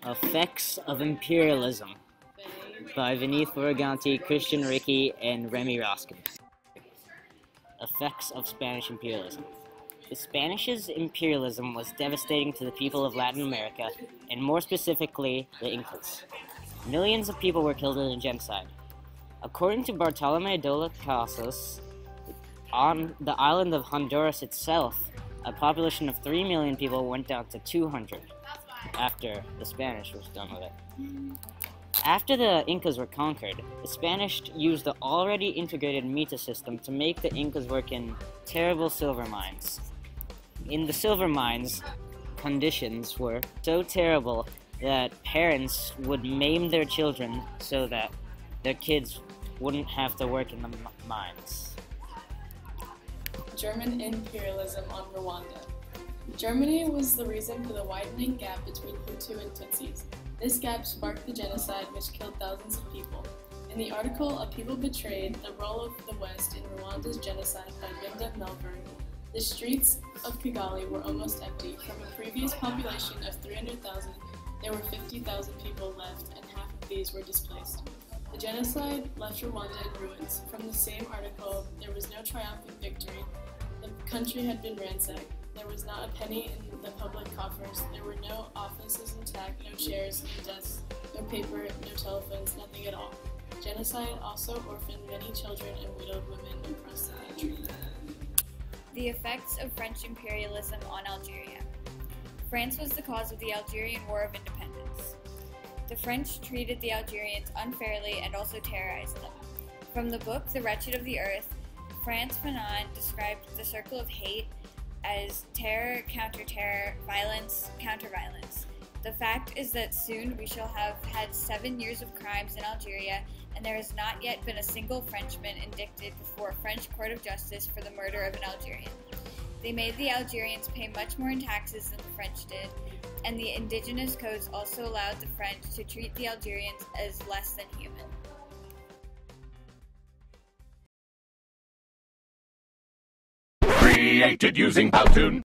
Effects of Imperialism by Vineeth Viraganti, Christian Ricci, and Remy Roskin. Effects of Spanish imperialism. The Spanish imperialism was devastating to the people of Latin America, and more specifically, the Incas. Millions of people were killed in a genocide. According to Bartolomé de las Casas, on the island of Honduras itself, a population of 3 million people went down to 200 after the Spanish was done with it. After the Incas were conquered, the Spanish used the already integrated Mita system to make the Incas work in terrible silver mines. In the silver mines, conditions were so terrible that parents would maim their children so that their kids wouldn't have to work in the mines. German imperialism on Rwanda. Germany was the reason for the widening gap between Hutu and Tutsis. This gap sparked the genocide which killed thousands of people. In the article, A People Betrayed, the Role of the West in Rwanda's Genocide by Linda Melbourne, the streets of Kigali were almost empty. From a previous population of 300,000, there were 50,000 people left, and half of these were displaced. The genocide left Rwanda in ruins. From the same article, there was no triumphant victory. The country had been ransacked. There was not a penny in the public coffers. There were no offices intact, no chairs, no desks, no paper, no telephones, nothing at all. Genocide also orphaned many children and widowed women across the country. The effects of French imperialism on Algeria. France was the cause of the Algerian War of Independence. The French treated the Algerians unfairly and also terrorized them. From the book The Wretched of the Earth, Frantz Fanon described the circle of hate as terror, counter-terror, violence, counter-violence. The fact is that soon we shall have had 7 years of crimes in Algeria, and there has not yet been a single Frenchman indicted before a French court of justice for the murder of an Algerian. They made the Algerians pay much more in taxes than the French did, and the indigenous codes also allowed the French to treat the Algerians as less than human. Created using Powtoon.